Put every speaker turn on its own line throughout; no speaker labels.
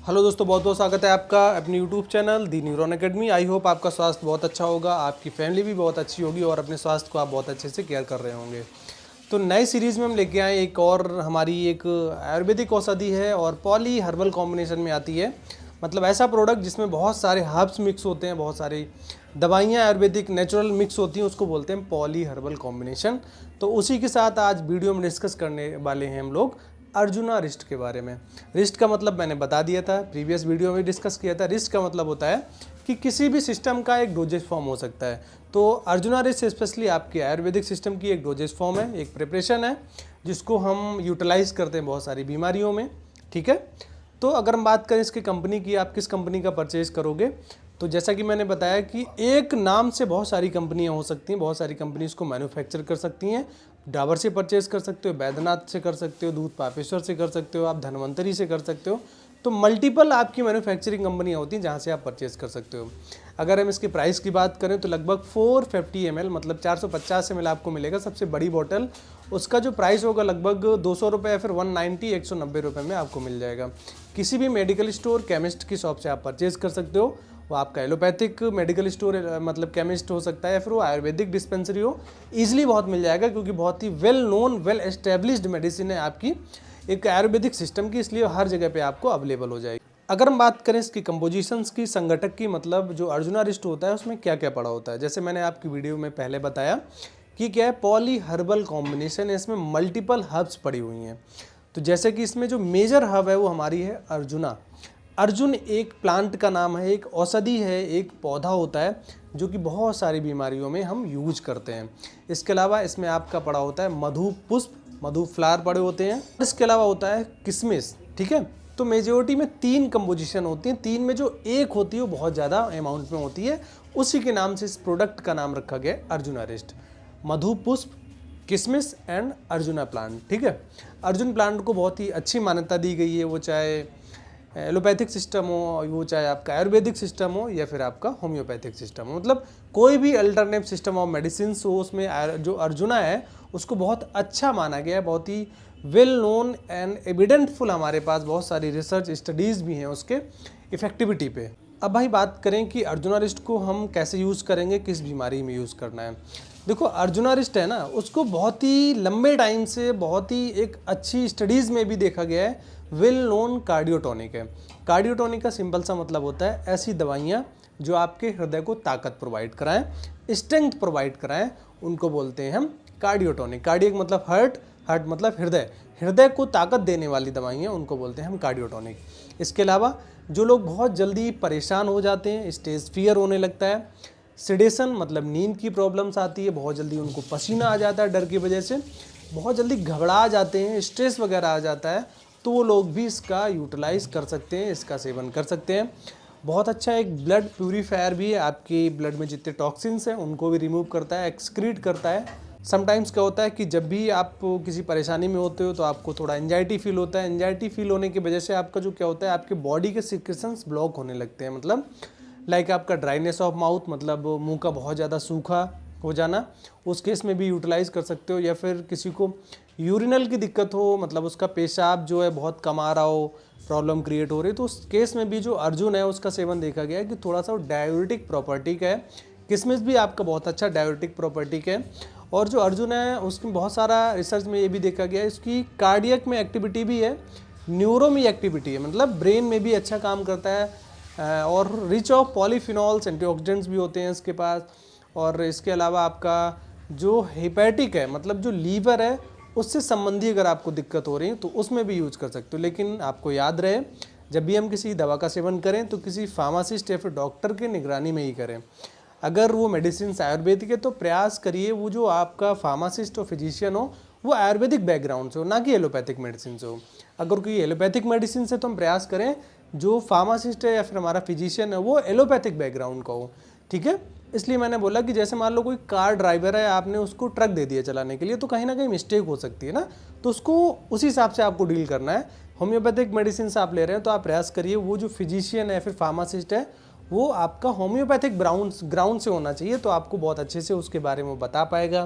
Hello दोस्तों, बहुत बहुत स्वागत है आपका अपने YouTube channel the neuron academy. I hope आपका स्वास्थ्य बहुत अच्छा होगा, आपकी फैमिली भी बहुत अच्छी होगी और अपने स्वास्थ्य को आप बहुत अच्छे से केयर कर रहे होंगे। तो नई सीरीज़ में हम लेके आए एक और हमारी एक आयुर्वेदिक औषधि है और पॉली हर्बल कॉम्बिनेशन में आती है। मतलब ऐसा प्रोडक्ट जिसमें बहुत सारे हर्ब्स मिक्स होते हैं, बहुत सारी दवाइयाँ आयुर्वेदिक नेचुरल मिक्स होती हैं, उसको बोलते हैं पॉली हर्बल कॉम्बिनेशन। तो उसी के साथ आज वीडियो में डिस्कस करने वाले हैं हम लोग अर्जुना रिस्ट के बारे में। रिस्ट का मतलब मैंने बता दिया था, प्रीवियस वीडियो में डिस्कस किया था। रिस्ट का मतलब होता है कि किसी भी सिस्टम का एक डोजेज फॉर्म हो सकता है। तो अर्जुना रिस्ट स्पेशली आपके आयुर्वेदिक सिस्टम की एक डोजेज फॉर्म है, एक प्रिपरेशन है जिसको हम यूटिलाइज करते हैं बहुत सारी बीमारियों में। ठीक है, तो अगर हम बात करें इसकी कंपनी की, आप किस कंपनी का परचेज करोगे, तो जैसा कि मैंने बताया कि एक नाम से बहुत सारी कंपनियां हो सकती हैं, बहुत सारी कंपनी इसको मैन्युफैक्चर कर सकती हैं। डाबर से परचेज कर सकते हो, बैद्यनाथ से कर सकते हो, दूध पापेश्वर से कर सकते हो, आप धन्वंतरी से कर सकते हो। तो मल्टीपल आपकी मैन्युफैक्चरिंग कंपनियां होती हैं जहां से आप परचेज कर सकते हो। अगर हम इसके प्राइस की बात करें तो लगभग 450 ml मतलब 450 ml आपको मिलेगा सबसे बड़ी बॉटल। उसका जो प्राइस होगा लगभग 200 रुपये या फिर 190 190 रुपये में आपको मिल जाएगा। किसी भी मेडिकल स्टोर केमिस्ट की शॉप से आप परचेज कर सकते हो। वो आपका एलोपैथिक मेडिकल स्टोर मतलब केमिस्ट हो सकता है या फिर वो आयुर्वेदिक डिस्पेंसरी हो, ईजिली बहुत मिल जाएगा क्योंकि बहुत ही well known well established medicine है आपकी एक आयुर्वेदिक सिस्टम की, इसलिए हर जगह पे आपको अवेलेबल हो जाएगी। अगर हम बात करें इसकी कंपोजिशंस की, संगठक की, मतलब जो अर्जुना रिस्ट होता है उसमें क्या क्या पड़ा होता है, जैसे मैंने आपकी वीडियो में पहले बताया कि क्या है, पॉली हर्बल कॉम्बिनेशन है, इसमें मल्टीपल हर्ब्स पड़ी हुई हैं। तो जैसे कि इसमें जो मेजर हर्ब है वो हमारी है अर्जुना। अर्जुन एक प्लांट का नाम है, एक औषधि है, एक पौधा होता है जो कि बहुत सारी बीमारियों में हम यूज करते हैं। इसके अलावा इसमें आपका पड़ा होता है मधु पुष्प, मधु फ्लावर पड़े होते हैं। इसके अलावा होता है किशमिश। ठीक है, तो मेजोरिटी में 3 कंपोजिशन होती हैं, 3 में जो एक होती है वो बहुत ज़्यादा अमाउंट में होती है, उसी के नाम से इस प्रोडक्ट का नाम रखा गया अर्जुना रिस्ट। मधु पुष्प, किशमिश एंड अर्जुना प्लांट। ठीक है, अर्जुन प्लांट को बहुत ही अच्छी मान्यता दी गई है, वो चाहे एलोपैथिक सिस्टम हो, वो चाहे आपका आयुर्वेदिक सिस्टम हो या फिर आपका होम्योपैथिक सिस्टम हो, मतलब कोई भी अल्टरनेट सिस्टम ऑफ मेडिसिन हो, उसमें जो अर्जुना है उसको बहुत अच्छा माना गया है, बहुत ही वेल नोन एंड एविडेंटफुल। हमारे पास बहुत सारी रिसर्च स्टडीज़ भी हैं उसके इफेक्टिविटी पे। अब भाई बात करें कि अर्जुना रिस्ट को हम कैसे यूज़ करेंगे, किस बीमारी में यूज़ करना है। देखो, अर्जुना रिस्ट है ना, उसको बहुत ही लंबे टाइम से बहुत ही एक अच्छी स्टडीज़ में भी देखा गया है, वेल नोन कार्डियोटॉनिक है। कार्डियोटॉनिक का सिंपल सा मतलब होता है ऐसी दवाइयाँ जो आपके हृदय को ताकत प्रोवाइड कराएं, स्ट्रेंथ प्रोवाइड कराएं, उनको बोलते हैं हम कार्डियोटॉनिक। कार्डियक मतलब हार्ट, हार्ट मतलब हृदय, हृदय को ताकत देने वाली दवाइयाँ उनको बोलते हैं हम कार्डियोटॉनिक। इसके अलावा जो लोग बहुत जल्दी परेशान हो जाते हैं, स्टेज फियर होने लगता है, सिडेशन मतलब नींद की प्रॉब्लम्स आती है, बहुत जल्दी उनको पसीना आ जाता है डर की वजह से, बहुत जल्दी घबरा जाते हैं, स्ट्रेस वगैरह आ जाता है, तो वो लोग भी इसका यूटिलाइज कर सकते हैं, इसका सेवन कर सकते हैं। बहुत अच्छा एक ब्लड प्यूरीफायर भी है, आपकी ब्लड में जितने टॉक्सिन्स हैं उनको भी रिमूव करता है, एक्सक्रीट करता है। समटाइम्स क्या होता है कि जब भी आप किसी परेशानी में होते हो तो आपको थोड़ा एंजाइटी फील होता है, एंजाइटी फील होने की वजह से आपका जो क्या होता है, आपके बॉडी के सिक्रेशंस ब्लॉक होने लगते हैं, मतलब लाइक आपका ड्राइनेस ऑफ माउथ, मतलब मुंह का बहुत ज़्यादा सूखा हो जाना, उस केस में भी यूटिलाइज कर सकते हो। या फिर किसी को यूरिनल की दिक्कत हो, मतलब उसका पेशाब जो है बहुत कम आ रहा हो, प्रॉब्लम क्रिएट हो रही, तो उस केस में भी जो अर्जुन है उसका सेवन देखा गया है कि थोड़ा सा डायूरेटिक प्रॉपर्टी का है। किशमिश भी आपका बहुत अच्छा डायूरेटिक प्रॉपर्टी का है। और जो अर्जुन है उसमें बहुत सारा रिसर्च में ये भी देखा गया है इसकी कार्डियक में एक्टिविटी भी है, न्यूरो में एक्टिविटी है, मतलब ब्रेन में भी अच्छा काम करता है, और रिच ऑफ पॉलीफिनॉल्स, एंटीऑक्सीडेंट्स भी होते हैं इसके पास। और इसके अलावा आपका जो हेपेटिक है, मतलब जो लीवर है, उससे संबंधी अगर आपको दिक्कत हो रही है तो उसमें भी यूज कर सकते हो। लेकिन आपको याद रहे, जब भी हम किसी दवा का सेवन करें तो किसी फार्मासिस्ट या फिर डॉक्टर की निगरानी में ही करें। अगर वो मेडिसिन आयुर्वेदिक है तो प्रयास करिए वो जो आपका फार्मासिस्ट और फिजिशियन हो वो आयुर्वेदिक बैकग्राउंड से हो, ना कि एलोपैथिक मेडिसिन से हो। अगर कोई एलोपैथिक मेडिसिन से तो हम प्रयास करें जो फार्मासिस्ट है या फिर हमारा फिजिशियन है वो एलोपैथिक बैकग्राउंड का हो। ठीक है, इसलिए मैंने बोला कि जैसे मान लो कोई कार ड्राइवर है, आपने उसको ट्रक दे दिया चलाने के लिए, तो कहीं ना कहीं मिस्टेक हो सकती है ना, तो उसको उसी हिसाब से आपको डील करना है। होम्योपैथिक मेडिसिन से आप ले रहे हैं तो आप प्रयास करिए वो जो फिजिशियन है फिर फार्मासिस्ट है वो आपका होम्योपैथिक ग्राउंड से होना चाहिए, तो आपको बहुत अच्छे से उसके बारे में बता पाएगा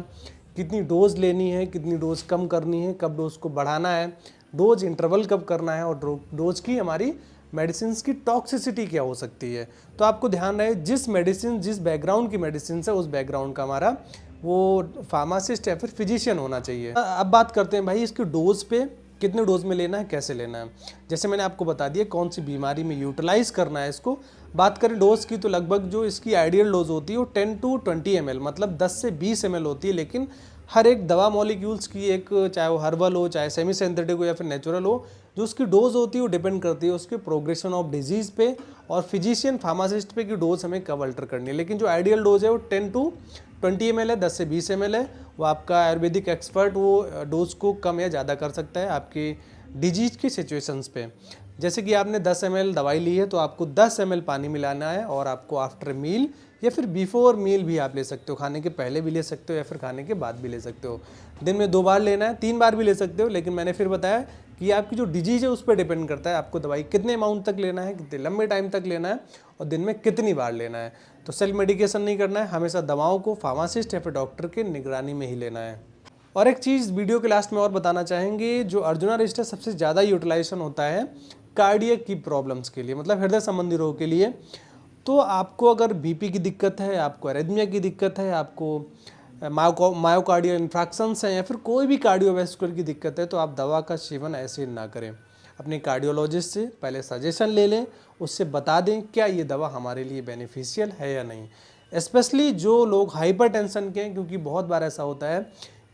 कितनी डोज लेनी है, कितनी डोज कम करनी है, कब डोज को बढ़ाना है, डोज इंटरवल कब करना है, और डोज की हमारी मेडिसिन की टॉक्सिसिटी क्या हो सकती है। तो आपको ध्यान रहे जिस मेडिसिन जिस बैकग्राउंड की मेडिसिन है उस बैकग्राउंड का हमारा वो फार्मासिस्ट या फिर फिजिशियन होना चाहिए। अब बात करते हैं भाई इसके डोज पे, कितने डोज में लेना है, कैसे लेना है। जैसे मैंने आपको बता दिया कौन सी बीमारी में यूटिलाइज करना है इसको। बात करें डोज की तो लगभग जो इसकी आइडियल डोज होती है वो 10 to 20 ml मतलब 10 से 20 ml होती है। लेकिन हर एक दवा मॉलिक्यूल्स की एक, चाहे वो हर्बल हो, चाहे सेमी सिंथेटिक हो या फिर नेचुरल हो, जो उसकी डोज होती है वो डिपेंड करती है उसके प्रोग्रेशन ऑफ डिजीज़ पे और फिजिशियन फार्मासिस्ट पे की डोज हमें कब अल्टर करनी है। लेकिन जो आइडियल डोज है वो 10 to 20 ml है, 10 से 20 ml है। वो आपका आयुर्वेदिक एक्सपर्ट वो डोज को कम या ज़्यादा कर सकता है आपकी डिजीज की सिचुएशंस पे। जैसे कि आपने 10 ml दवाई ली है तो आपको 10 ml पानी मिलाना है और आपको आफ्टर मील या फिर बिफोर मील भी आप ले सकते हो, खाने के पहले भी ले सकते हो या फिर खाने के बाद भी ले सकते हो। दिन में 2 बार लेना है, 3 बार भी ले सकते हो, लेकिन मैंने फिर बताया कि आपकी जो डिजीज है उस पर डिपेंड करता है आपको दवाई कितने अमाउंट तक लेना है, कितने लंबे टाइम तक लेना है और दिन में कितनी बार लेना है। तो सेल्फ मेडिकेशन नहीं करना है, हमेशा दवाओं को फार्मासिस्ट या फिर डॉक्टर के निगरानी में ही लेना है। और एक चीज़ वीडियो के लास्ट में और बताना चाहेंगे, जो अर्जुना रेस्टा सबसे ज़्यादा यूटिलाइजेशन होता है कार्डियक की प्रॉब्लम्स के लिए, मतलब हृदय संबंधी रोग के लिए। तो आपको अगर बीपी की दिक्कत है, आपको एरिथमिया की दिक्कत है, आपको मायोकार्डियल इन्फ्रैक्शंस हैं या फिर कोई भी कार्डियोवैस्कुलर की दिक्कत है, तो आप दवा का सेवन ऐसे ना करें। अपने कार्डियोलॉजिस्ट से पहले सजेशन ले लें, उससे बता दें क्या ये दवा हमारे लिए बेनिफिशियल है या नहीं। स्पेशली जो लोग हाइपरटेंशन के हैं, क्योंकि बहुत बार ऐसा होता है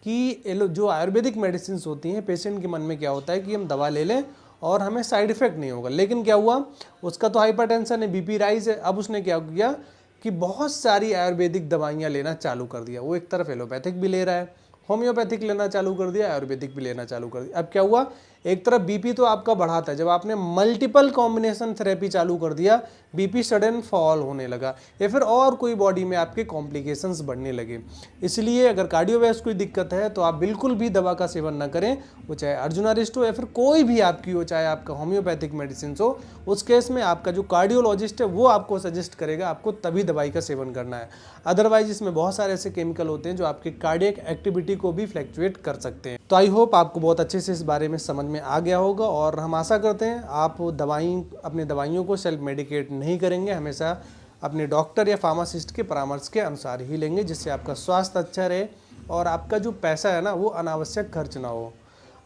कि जो आयुर्वेदिक मेडिसिन होती हैं पेशेंट के मन में क्या होता है कि हम दवा ले लें और हमें साइड इफेक्ट नहीं होगा। लेकिन क्या हुआ, उसका तो हाइपरटेंशन है, बीपी राइज है, अब उसने क्या किया कि बहुत सारी आयुर्वेदिक दवाइयाँ लेना चालू कर दिया। वो एक तरफ एलोपैथिक भी ले रहा है, होम्योपैथिक लेना चालू कर दिया, आयुर्वेदिक भी लेना चालू कर दिया। अब क्या हुआ, एक तरफ बीपी तो आपका बढ़ाता है, जब आपने मल्टीपल कॉम्बिनेशन थेरेपी चालू कर दिया बीपी सडन फॉल होने लगा या फिर और कोई बॉडी में आपके कॉम्प्लिकेशंस बढ़ने लगे। इसलिए अगर कार्डियोवैस्कुलर कोई दिक्कत है तो आप बिल्कुल भी दवा का सेवन ना करें, वो चाहे अर्जुना रेस्ट हो या फिर कोई भी आपकी हो, चाहे आपका होम्योपैथिक मेडिसिन हो। उस केस में आपका जो कार्डियोलॉजिस्ट है वो आपको सजेस्ट करेगा, आपको तभी दवाई का सेवन करना है। अदरवाइज इसमें बहुत सारे ऐसे केमिकल होते हैं जो आपकी कार्डियक एक्टिविटी को भी फ्लैक्चुएट कर सकते हैं। तो आई होप आपको बहुत अच्छे से इस बारे में समझ में आ गया होगा और हम आशा करते हैं आप अपनी दवाइयों को सेल्फ मेडिकेट नहीं करेंगे, हमेशा अपने डॉक्टर या फार्मासिस्ट के परामर्श के अनुसार ही लेंगे, जिससे आपका स्वास्थ्य अच्छा रहे और आपका जो पैसा है ना वो अनावश्यक खर्च ना हो।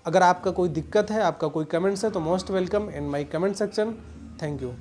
अगर आपका कोई दिक्कत है, आपका कोई कमेंट्स है तो most welcome in my comment section. Thank you.